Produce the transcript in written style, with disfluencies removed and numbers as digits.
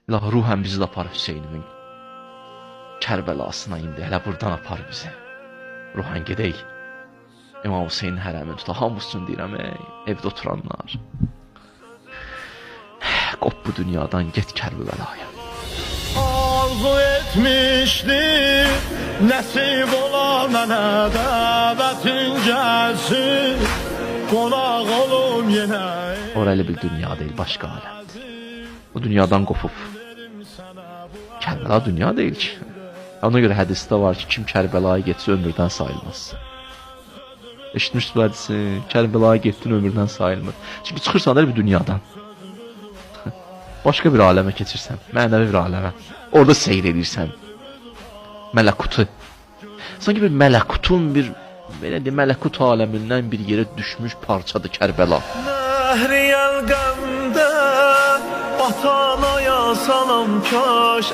İlahi ruhen bizi de apar Hüseynimin Kərbəlasına indi. Hələ buradan apar bizi. Ruhen gedək. İmam Hüseynin hərəmin tuta. Hamısını deyirəm evdə oturanlar. Qop bu dünyadan get Kərbəlaya. Arzu etmişdi nəsib ola mənə dəvətin gəlsin qonaq olum yenə. Orayla bir dünya değil, başka alem. Bu dünyadan kopub. Kərbəla dünya değil ki. Ona göre hədisdə var ki, kim Kərbəlaya getsə ömürdən sayılmaz. Eşitmişsiniz bu hədisi? Kərbəlaya getdin ömürdən sayılmır. Çünki çıxırsan da bir dünyadan. Başka bir aləmə keçirsən, mənəvi bir aləmə. Orada seyr edirsən. Mələkutu. Sanki bir mələkutun bir mələkut aləmindən bir yerə düşmüş parçadır Kərbəla. Nəhriyəl qəmdə batanaya salam kaş.